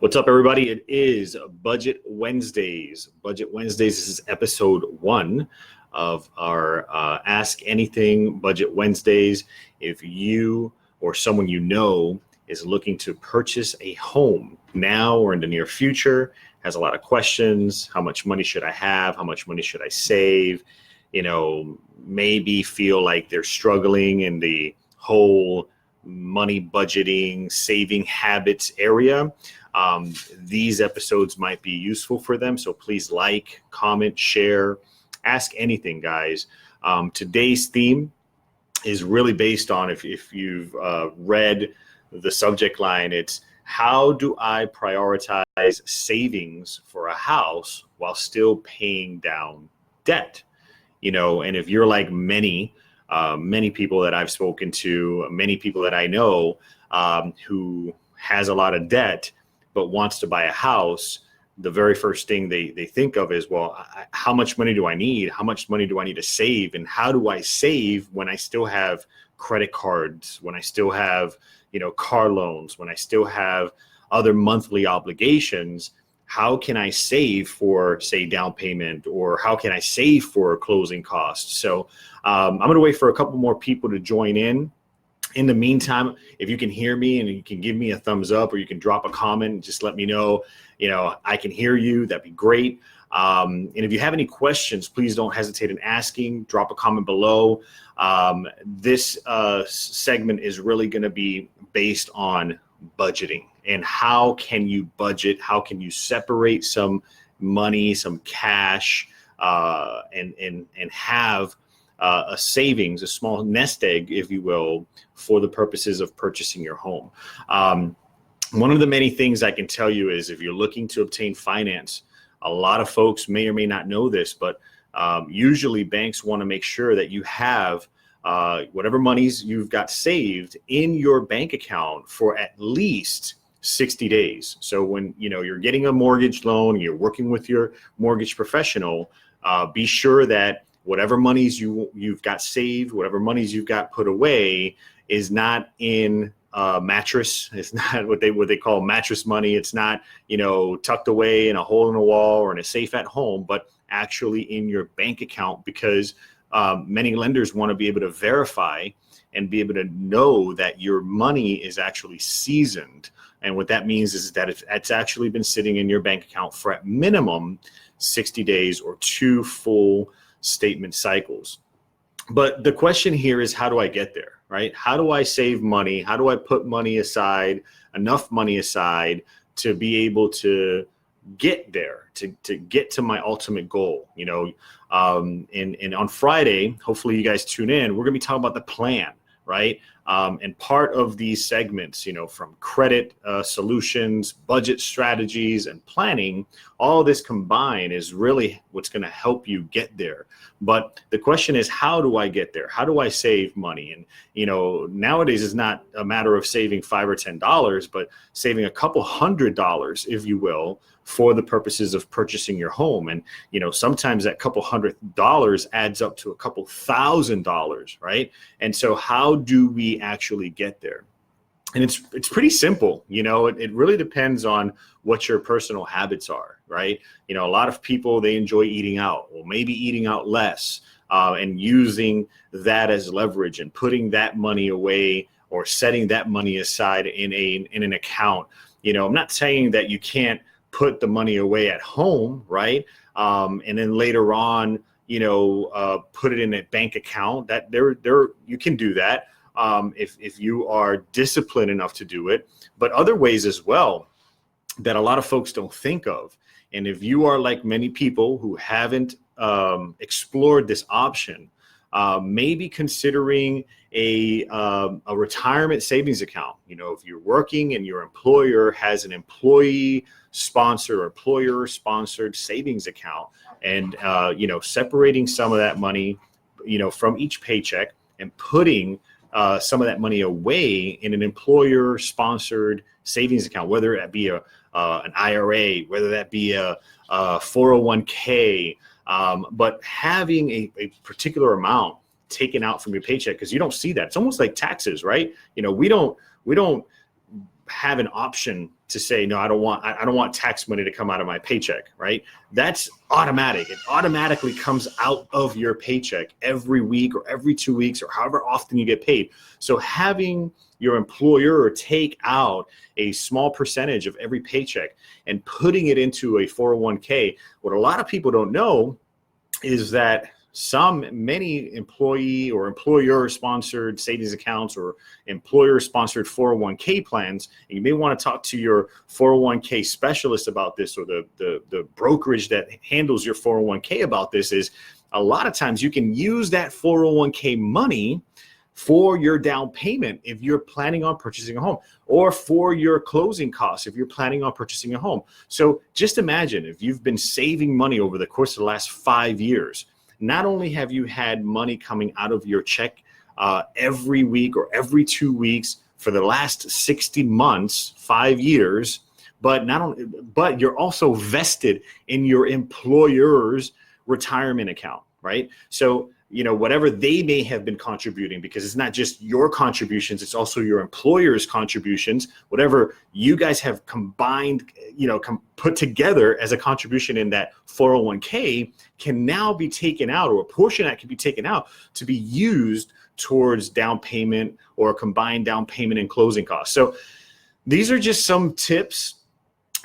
What's up, everybody? It is Budget Wednesdays. Budget Wednesdays. This is episode 1 of our Ask Anything Budget Wednesdays. If you or someone you know is looking to purchase a home now or in the near future, has a lot of questions. How much money should I have? How much money should I save? Maybe feel like they're struggling in the whole money budgeting, saving habits area. These episodes might be useful for them. So please like, comment, share, ask anything, guys. Today's theme is really based on, if you've read the subject line, it's how do I prioritize savings for a house while still paying down debt? And if you're like many people that I've spoken to, many people that I know who has a lot of debt, but wants to buy a house, the very first thing they think of is, well, how much money do I need? How much money do I need to save? And how do I save when I still have credit cards, when I still have, car loans, when I still have other monthly obligations? How can I save for, say, down payment, or how can I save for closing costs? So I'm going to wait for a couple more people to join in. In the meantime, if you can hear me and you can give me a thumbs up, or you can drop a comment and just let me know, I can hear you, that'd be great. And if you have any questions, please don't hesitate in asking. Drop a comment below. This segment is really going to be based on budgeting and how can you budget? How can you separate some money, some cash, and have a savings, a small nest egg, if you will, for the purposes of purchasing your home. One of the many things I can tell you is, if you're looking to obtain finance, a lot of folks may or may not know this, but usually banks want to make sure that you have whatever monies you've got saved in your bank account for at least 60 days. So when you're getting a mortgage loan, you're working with your mortgage professional, be sure that whatever monies you've got saved, whatever monies you've got put away, is not in a mattress. It's not what they call mattress money. It's not tucked away in a hole in a wall or in a safe at home, but actually in your bank account, because many lenders want to be able to verify and be able to know that your money is actually seasoned. And what that means is that it's actually been sitting in your bank account for at minimum 60 days or 2 full statement cycles. But the question here is, how do I get there, right? How do I save money? How do I put money aside, enough money aside, to be able to get there, to get to my ultimate goal? And on Friday, hopefully you guys tune in, we're gonna be talking about the plan, right? And part of these segments, from credit solutions, budget strategies, and planning, all this combined is really what's going to help you get there. But the question is, how do I get there? How do I save money? And nowadays it's not a matter of saving $5 or $10, but saving a couple $100, if you will, for the purposes of purchasing your home. And sometimes that couple $100 adds up to a couple $1,000, right? And so how do we actually get there? And it's pretty simple. It really depends on what your personal habits are, right? A lot of people, they enjoy eating out, or maybe eating out less, and using that as leverage and putting that money away, or setting that money aside in an account. I'm not saying that you can't put the money away at home, right? And then later on, put it in a bank account. That there you can do that if you are disciplined enough to do it. But other ways as well that a lot of folks don't think of. And if you are like many people who haven't explored this option, maybe considering a retirement savings account. If you're working and your employer has an employer sponsored savings account, and separating some of that money from each paycheck, and putting some of that money away in an employer sponsored savings account, whether that be an IRA, whether that be a 401k, but having a particular amount taken out from your paycheck, because you don't see that. It's almost like taxes, right? We don't have an option to say, no, I don't want tax money to come out of my paycheck, right? That's automatic. It automatically comes out of your paycheck every week or every 2 weeks or however often you get paid. So having your employer take out a small percentage of every paycheck and putting it into a 401k, what a lot of people don't know is that many employee or employer sponsored savings accounts or employer sponsored 401k plans, and you may want to talk to your 401k specialist about this, or the brokerage that handles your 401k about this, is a lot of times you can use that 401k money for your down payment if you're planning on purchasing a home, or for your closing costs if you're planning on purchasing a home. So just imagine if you've been saving money over the course of the last 5 years. Not only have you had money coming out of your check every week or every 2 weeks for the last 60 months, 5 years, but you're also vested in your employer's retirement account, right? So, whatever they may have been contributing, because it's not just your contributions, it's also your employer's contributions, whatever you guys have combined, put together as a contribution in that 401k can now be taken out, or a portion of that can be taken out to be used towards down payment or combined down payment and closing costs. So these are just some tips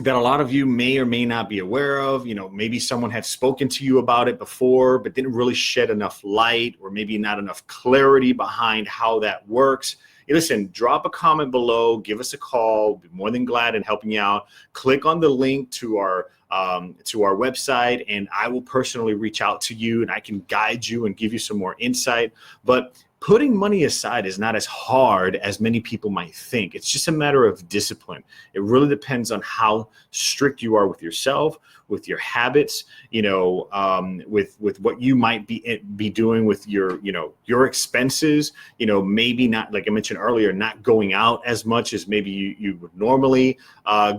that a lot of you may or may not be aware of. Maybe someone had spoken to you about it before, but didn't really shed enough light, or maybe not enough clarity behind how that works. Hey, listen, drop a comment below, give us a call. We'll be more than glad in helping you out. Click on the link to our website, and I will personally reach out to you, and I can guide you and give you some more insight. But putting money aside is not as hard as many people might think. It's just a matter of discipline. It really depends on how strict you are with yourself, with your habits, with what you might be doing with your expenses. Maybe not, like I mentioned earlier, not going out as much as maybe you would normally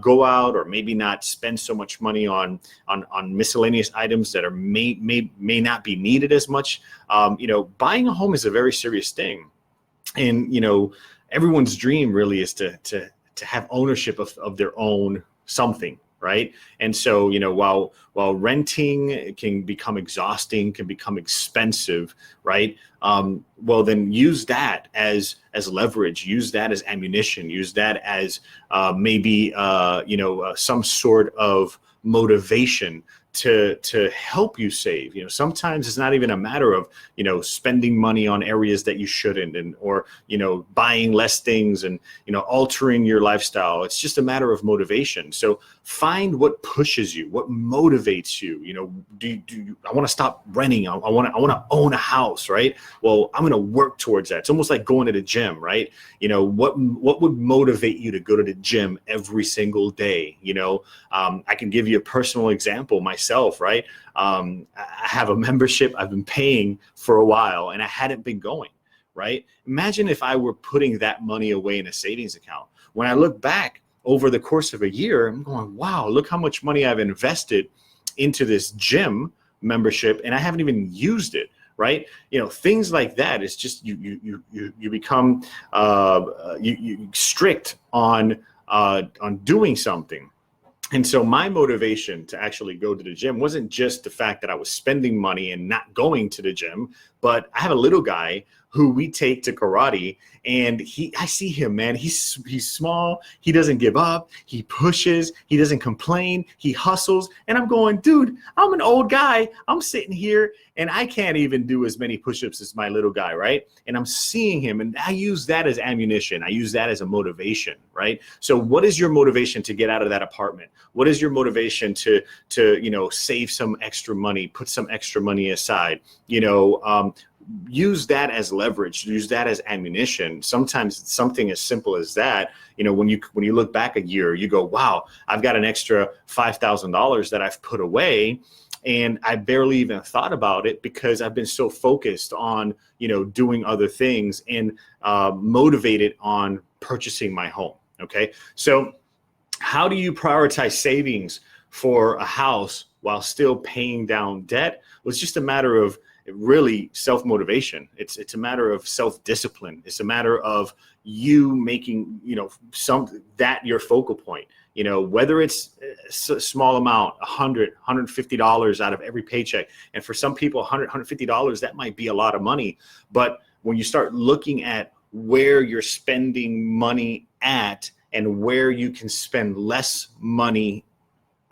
go out, or maybe not spend so much money on miscellaneous items that may not be needed as much. Buying a home is a very serious thing, and everyone's dream really is to have ownership of their own something, right? And so while renting can become exhausting, can become expensive, right? Well, then use that as leverage, use that as ammunition, use that as maybe some sort of motivation to help you save. Sometimes it's not even a matter of spending money on areas that you shouldn't, or buying less things and altering your lifestyle. It's just a matter of motivation. So find what pushes you, what motivates you. I want to stop renting. I want to own a house, right? Well, I'm going to work towards that. It's almost like going to the gym, right? What would motivate you to go to the gym every single day? I can give you a personal example myself, right? I have a membership I've been paying for a while, and I hadn't been going, right? Imagine if I were putting that money away in a savings account. When I look back over the course of a year, I'm going, wow, look how much money I've invested into this gym membership, and I haven't even used it, right? Things like that. It's just you become you strict on doing something. And so my motivation to actually go to the gym wasn't just the fact that I was spending money and not going to the gym, but I have a little guy who we take to karate, and I see him, man, he's small, he doesn't give up, he pushes, he doesn't complain, he hustles, and I'm going, dude, I'm an old guy, I'm sitting here, and I can't even do as many push-ups as my little guy, right? And I'm seeing him, and I use that as ammunition, I use that as a motivation, right? So what is your motivation to get out of that apartment? What is your motivation to save some extra money, put some extra money aside, use that as leverage, use that as ammunition. Sometimes it's something as simple as that. When you look back a year, you go, wow, I've got an extra $5,000 that I've put away, and I barely even thought about it because I've been so focused on, doing other things and motivated on purchasing my home. Okay. So how do you prioritize savings for a house while still paying down debt? Well, it's just a matter of really self-motivation. It's a matter of self-discipline. It's a matter of you making, some that your focal point, whether it's a small amount, $100, $150 out of every paycheck. And for some people, $100, $150, that might be a lot of money. But when you start looking at where you're spending money at and where you can spend less money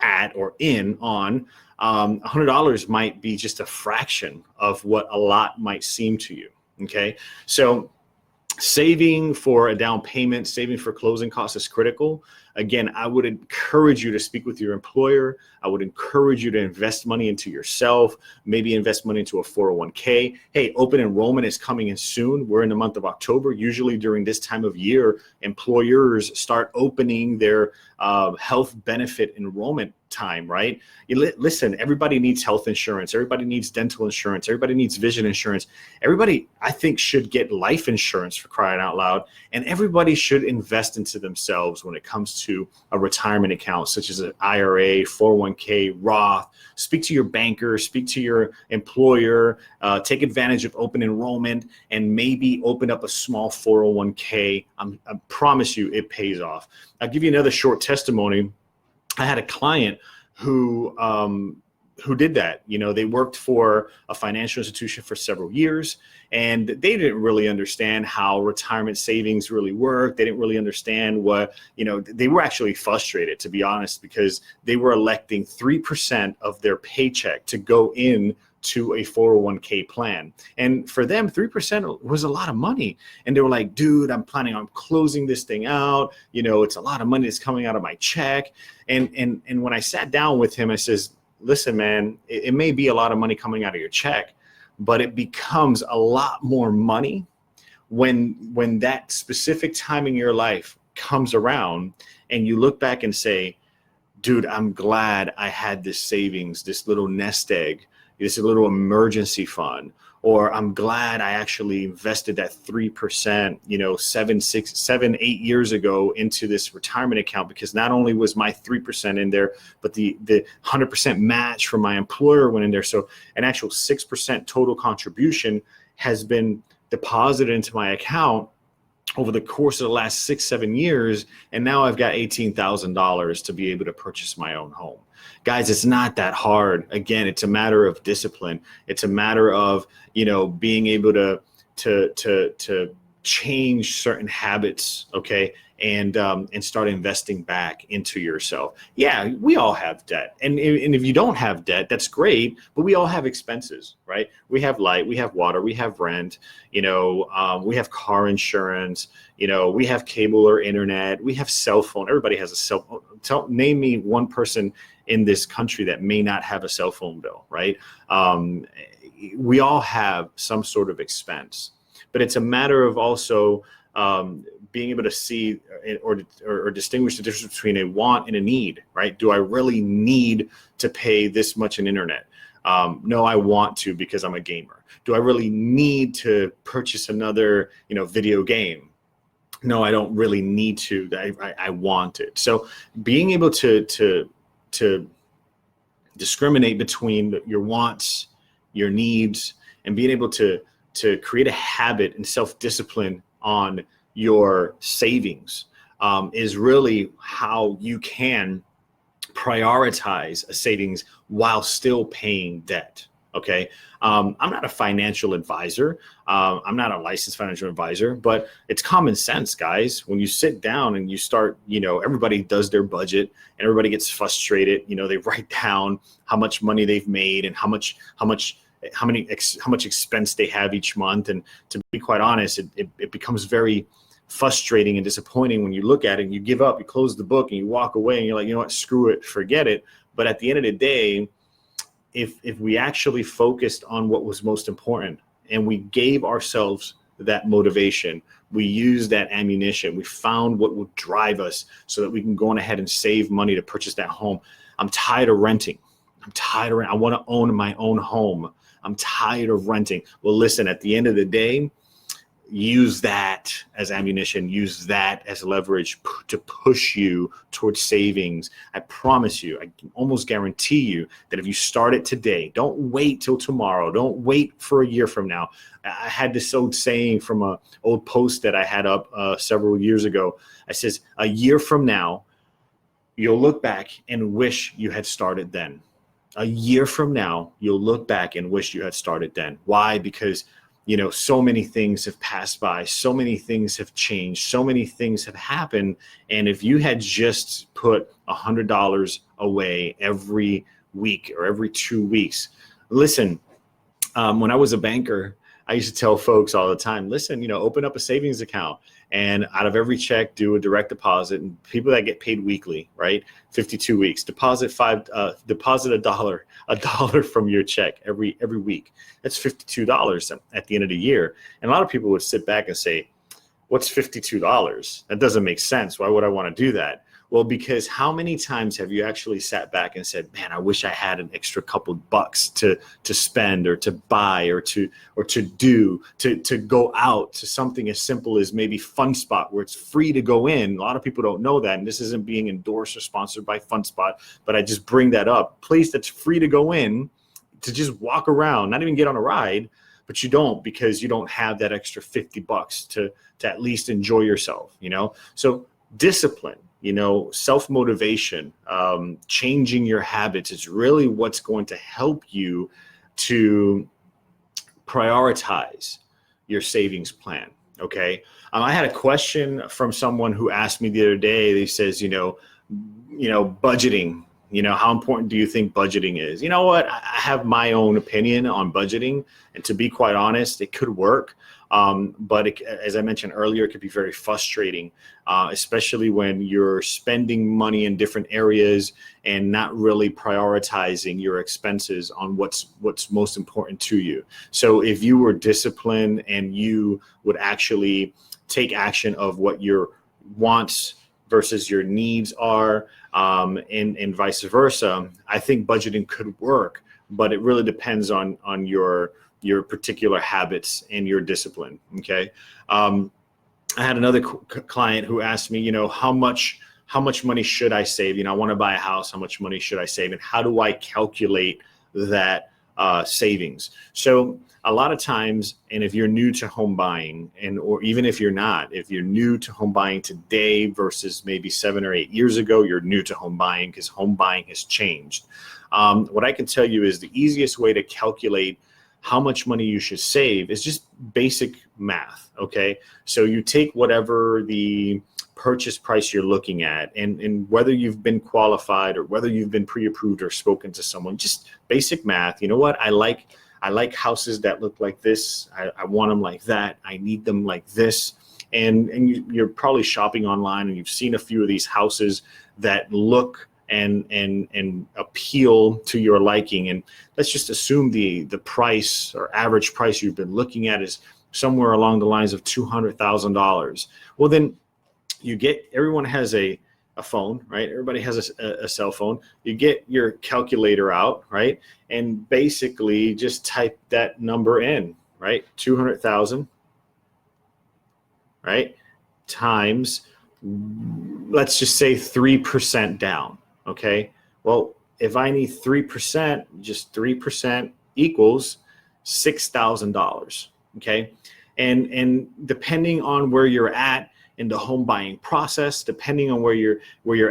at or on, $100 might be just a fraction of what a lot might seem to you. Okay. So saving for a down payment, saving for closing costs is critical. Again, I would encourage you to speak with your employer. I would encourage you to invest money into yourself, maybe invest money into a 401k. Hey, open enrollment is coming in soon. We're in the month of October. Usually during this time of year, employers start opening their health benefit enrollment time, right? Listen, everybody needs health insurance. Everybody needs dental insurance. Everybody needs vision insurance. Everybody, I think, should get life insurance, for crying out loud. And everybody should invest into themselves when it comes to a retirement account, such as an IRA, 401k, Roth. Speak to your banker, speak to your employer, take advantage of open enrollment, and maybe open up a small 401k. I promise you it pays off. I'll give you another short testimony. I had a client who did that. They worked for a financial institution for several years, and they didn't really understand how retirement savings really work. They didn't really understand what, they were actually frustrated, to be honest, because they were electing 3% of their paycheck to go in to a 401k plan. And for them, 3% was a lot of money. And they were like, dude, I'm planning on closing this thing out. It's a lot of money that's coming out of my check. And when I sat down with him, I says, listen, man, it may be a lot of money coming out of your check, but it becomes a lot more money when that specific time in your life comes around and you look back and say, dude, I'm glad I had this savings, this little nest egg, this little emergency fund, or I'm glad I actually invested that 3%, 7, 8 years ago into this retirement account, because not only was my 3% in there, but the 100% match from my employer went in there. So an actual 6% total contribution has been deposited into my account over the course of the last 6, 7 years. And now I've got $18,000 to be able to purchase my own home. Guys, it's not that hard. Again, it's a matter of discipline. It's a matter of, being able to change certain habits, okay, and start investing back into yourself. Yeah, we all have debt. And if you don't have debt, that's great, but we all have expenses, right? We have light, we have water, we have rent, we have car insurance, we have cable or internet, we have cell phone. Everybody has a cell phone. Name me one person in this country that may not have a cell phone bill, right? We all have some sort of expense, but it's a matter of also being able to see or distinguish the difference between a want and a need, right? Do I really need to pay this much in internet? No, I want to because I'm a gamer. Do I really need to purchase another, video game? No, I don't really need to. I want it. So being able to discriminate between your wants, your needs, and being able to create a habit and self-discipline on your savings is really how you can prioritize a savings while still paying debt. Okay. I'm not a financial advisor. I'm not a licensed financial advisor, but it's common sense, guys. When you sit down and you start, everybody does their budget and everybody gets frustrated. They write down how much money they've made and how much expense they have each month. And to be quite honest, it becomes very frustrating and disappointing when you look at it and you give up, you close the book and you walk away and you're like, you know what, screw it, forget it. But at the end of the day, if we actually focused on what was most important and we gave ourselves that motivation, we used that ammunition, we found what would drive us so that we can go on ahead and save money to purchase that home. I'm tired of renting. I want to own my own home. I'm tired of renting. Well, listen, at the end of the day, use that as ammunition, use that as leverage to push you towards savings. I promise you, I can almost guarantee you that if you start it today, don't wait till tomorrow, don't wait for a year from now. I had this old saying from an old post that I had up several years ago. I says, a year from now, you'll look back and wish you had started then. A year from now, you'll look back and wish you had started then. Why? Because so many things have passed by, so many things have changed, so many things have happened. And if you had just put $100 away every week or every 2 weeks, listen, when I was a banker, I used to tell folks all the time, listen, open up a savings account and out of every check, do a direct deposit. And people that get paid weekly, right? 52 weeks, deposit a dollar from your check every week. That's $52 at the end of the year. And a lot of people would sit back and say, what's $52? That doesn't make sense. Why would I want to do that? Well, because how many times have you actually sat back and said, man, I wish I had an extra couple bucks to spend or to buy or to go out to something as simple as maybe FunSpot, where it's free to go in. A lot of people don't know that. And this isn't being endorsed or sponsored by FunSpot, but I just bring that up. Place that's free to go in, to just walk around, not even get on a ride, but you don't, because you don't have that extra 50 bucks to at least enjoy yourself, So discipline, self-motivation, changing your habits is really what's going to help you to prioritize your savings plan. Okay. I had a question from someone who asked me the other day. They says, budgeting, how important do you think budgeting is? You know what? I have my own opinion on budgeting. And to be quite honest, it could work. But as I mentioned earlier, it could be very frustrating, especially when you're spending money in different areas and not really prioritizing your expenses on what's most important to you. So if you were disciplined and you would actually take action of what your wants versus your needs are, and vice versa, I think budgeting could work, but it really depends on your particular habits and your discipline. Okay. I had another client who asked me, how much money should I save? I want to buy a house. How much money should I save? And how do I calculate that savings? So a lot of times, and if you're new to home buying, or even if you're not, if you're new to home buying today versus maybe 7 or 8 years ago, you're new to home buying because home buying has changed. What I can tell you is the easiest way to calculate how much money you should save is just basic math. Okay. So you take whatever the purchase price you're looking at, and whether you've been qualified or whether you've been pre-approved or spoken to someone, just basic math. You know what? I like houses that look like this. I want them like that. I need them like this. And you're probably shopping online and you've seen a few of these houses that look and appeal to your liking. And let's just assume the price or average price you've been looking at is somewhere along the lines of $200,000. Well, then everyone has a phone, right? Everybody has a cell phone. You get your calculator out, right? And basically just type that number in, right? 200,000, right? Times, let's just say 3% down. Okay. Well, if I need 3%, just 3% equals $6,000. Okay. And depending on where you're at in the home buying process, depending on where you're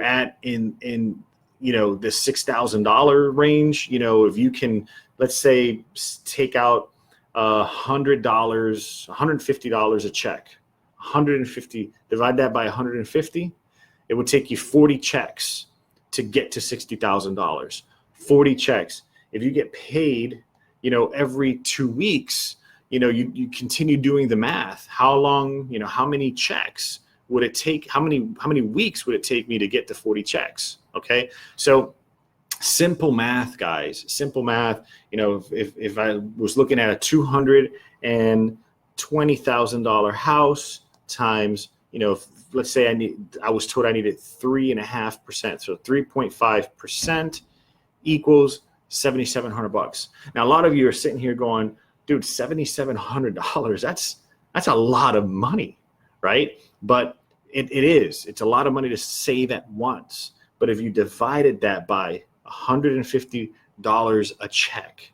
at in the $6,000 range, if you can, let's say, take out $100, $150 a check, 150, divide that by 150, it would take you 40 checks to get to $60,000. 40 checks. If you get paid, every 2 weeks, you continue doing the math. How long, how many checks would it take? How many weeks would it take me to get to 40 checks? Okay. So simple math, guys, simple math. If I was looking at a $220,000 house times, let's say I was told I needed 3.5%. So 3.5% equals $7,700. Now, a lot of you are sitting here going, dude, $7,700, that's That's a lot of money, right? But it's a lot of money to save at once. But if you divided that by $150 a check,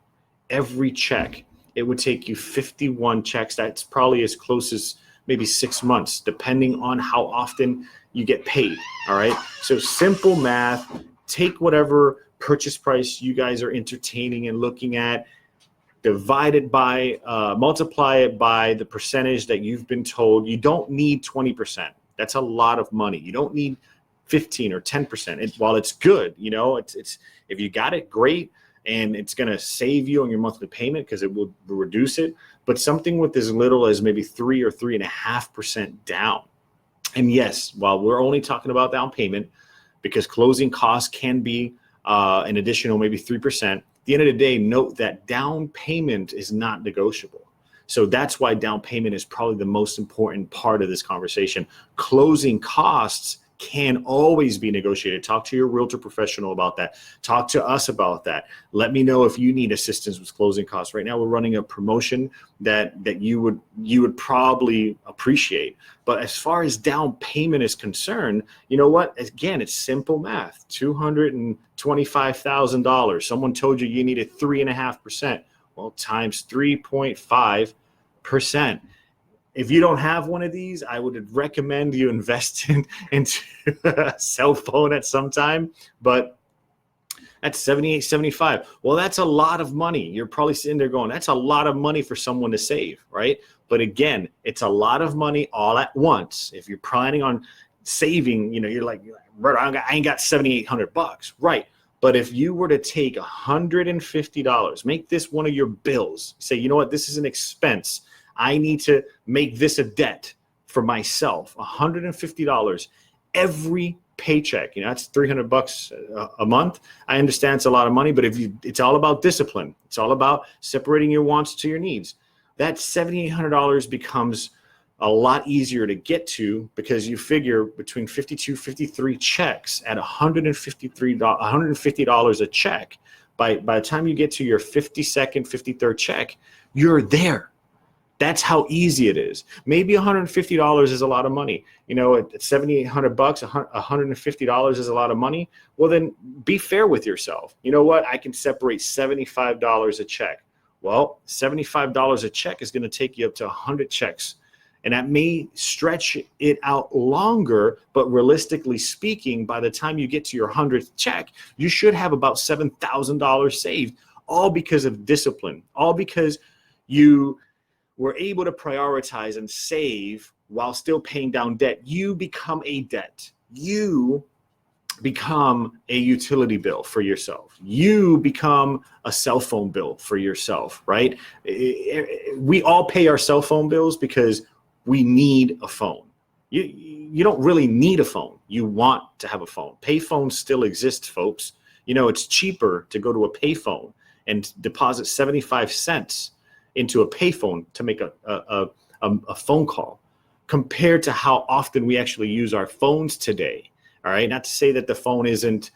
every check, it would take you 51 checks. That's probably as close as maybe 6 months, depending on how often you get paid. All right. So simple math, take whatever purchase price you guys are entertaining and looking at, divide it by, multiply it by the percentage that you've been told. You don't need 20%. That's a lot of money. You don't need 15 or 10%. While it's good, it's if you got it, great. And it's going to save you on your monthly payment because it will reduce it. But something with as little as maybe 3 or 3.5% down. And yes, while we're only talking about down payment, because closing costs can be an additional maybe 3%, at the end of the day, note that down payment is not negotiable. So that's why down payment is probably the most important part of this conversation. Closing costs can always be negotiated. Talk to your realtor professional about that. Talk to us about that. Let me know if you need assistance with closing costs. Right now, we're running a promotion that you would probably appreciate. But as far as down payment is concerned, you know what? Again, it's simple math. $225,000. Someone told you needed 3.5%. Well, times 3.5%. If you don't have one of these, I would recommend you invest into a cell phone at some time. But that's $78.75. Well, that's a lot of money. You're probably sitting there going, that's a lot of money for someone to save, right? But again, it's a lot of money all at once. If you're planning on saving, you're like, I ain't got $7,800, right? But if you were to take $150, make this one of your bills, say, you know what, this is an expense. I need to make this a debt for myself. $150 every paycheck. That's $300 a month. I understand it's a lot of money, but it's all about discipline. It's all about separating your wants to your needs. That $7,800 becomes a lot easier to get to because you figure between 52, 53 checks at $150 a check. By the time you get to your 52nd, 53rd check, you're there. That's how easy it is. Maybe $150 is a lot of money. At $7,800, $150 is a lot of money. Well, then be fair with yourself. You know what? I can separate $75 a check. Well, $75 a check is going to take you up to 100 checks. And that may stretch it out longer, but realistically speaking, by the time you get to your 100th check, you should have about $7,000 saved, all because of discipline, all because you were able to prioritize and save while still paying down debt. You become a debt. You become a utility bill for yourself. You become a cell phone bill for yourself, right? We all pay our cell phone bills because we need a phone. You don't really need a phone. You want to have a phone. Payphones still exist, folks. It's cheaper to go to a payphone and deposit 75 cents into a payphone to make a phone call compared to how often we actually use our phones today. All right. Not to say that the phone isn't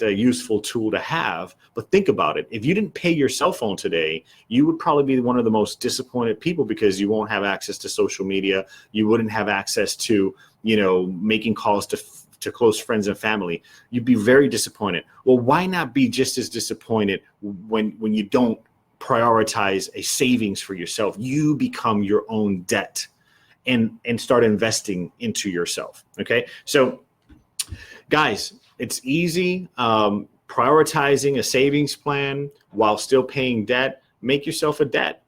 a useful tool to have, but think about it. If you didn't pay your cell phone today, you would probably be one of the most disappointed people because you won't have access to social media. You wouldn't have access to, making calls to close friends and family. You'd be very disappointed. Well, why not be just as disappointed when you don't prioritize a savings for yourself? You become your own debt and start investing into yourself. Okay. So guys, it's easy. Prioritizing a savings plan while still paying debt, make yourself a debt.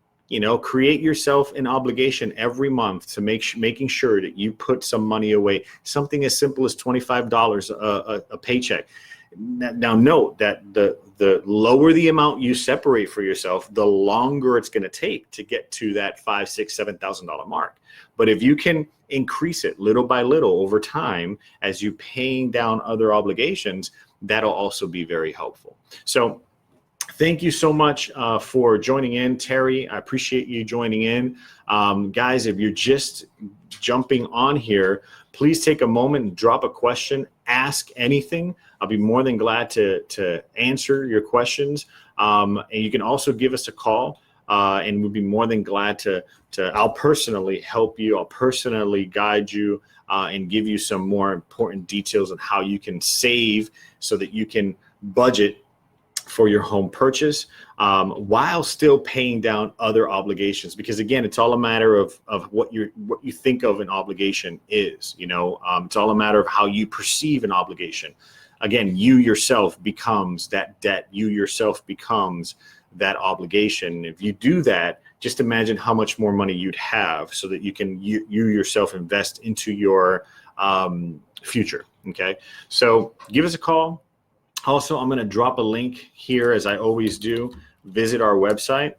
Create yourself an obligation every month to making sure that you put some money away. Something as simple as $25 a paycheck. Now note that the lower the amount you separate for yourself, the longer it's going to take to get to that $5,000, $6,000, $7,000 mark. But if you can increase it little by little over time as you paying down other obligations, that'll also be very helpful. So thank you so much for joining in, Terry. I appreciate you joining in. Guys, if you're just jumping on here, please take a moment and drop a question, ask anything. I'll be more than glad to answer your questions. And you can also give us a call. and we'd be more than glad to I'll personally help you. I'll personally guide you and give you some more important details on how you can save so that you can budget for your home purchase while still paying down other obligations. Because again, it's all a matter of what you think of an obligation is. It's all a matter of how you perceive an obligation. Again, you yourself becomes that debt. You yourself becomes that obligation. If you do that, just imagine how much more money you'd have so that you can you yourself invest into your future. Okay, so give us a call. Also, I'm going to drop a link here, as I always do. Visit our website,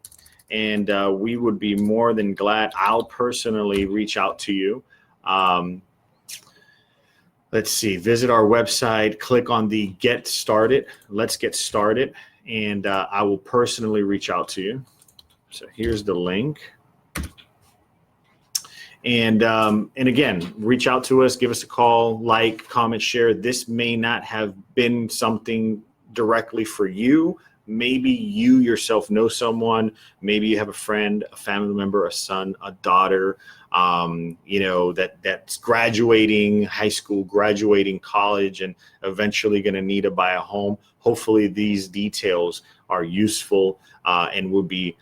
and we would be more than glad. I'll personally reach out to you. Let's see. Visit our website. Click on the Get Started. Let's get started, and I will personally reach out to you. So here's the link. And again, reach out to us, give us a call, like, comment, share. This may not have been something directly for you. Maybe you yourself know someone. Maybe you have a friend, a family member, a son, a daughter, that's graduating high school, graduating college, and eventually going to need to buy a home. Hopefully these details are useful and will be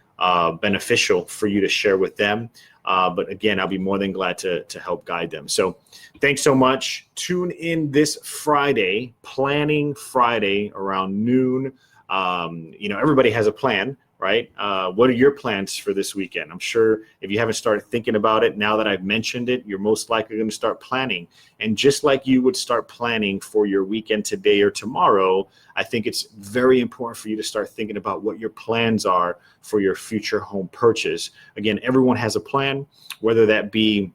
beneficial for you to share with them. But again, I'll be more than glad to help guide them. So thanks so much. Tune in this Friday, Planning Friday, around noon. Everybody has a plan, right? What are your plans for this weekend? I'm sure if you haven't started thinking about it, now that I've mentioned it, you're most likely going to start planning. And just like you would start planning for your weekend today or tomorrow, I think it's very important for you to start thinking about what your plans are for your future home purchase. Again, everyone has a plan, whether that be,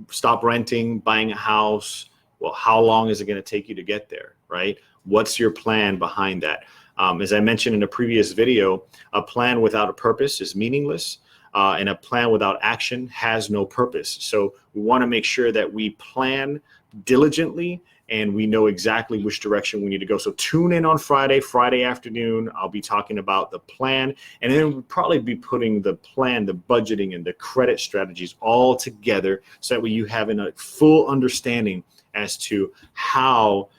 stop renting, buying a house. Well, how long is it going to take you to get there, right? What's your plan behind that? As I mentioned in a previous video, a plan without a purpose is meaningless, and a plan without action has no purpose. So we want to make sure that we plan diligently and we know exactly which direction we need to go. So tune in on Friday afternoon. I'll be talking about the plan, and then we'll probably be putting the plan, the budgeting, and the credit strategies all together so that way you have a full understanding as to how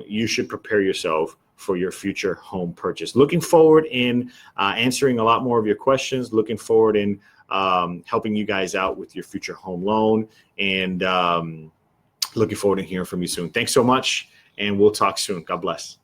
you should prepare yourself for your future home purchase. Looking forward in answering a lot more of your questions. Looking forward in helping you guys out with your future home loan, and looking forward to hearing from you soon. Thanks so much, and we'll talk soon. God bless.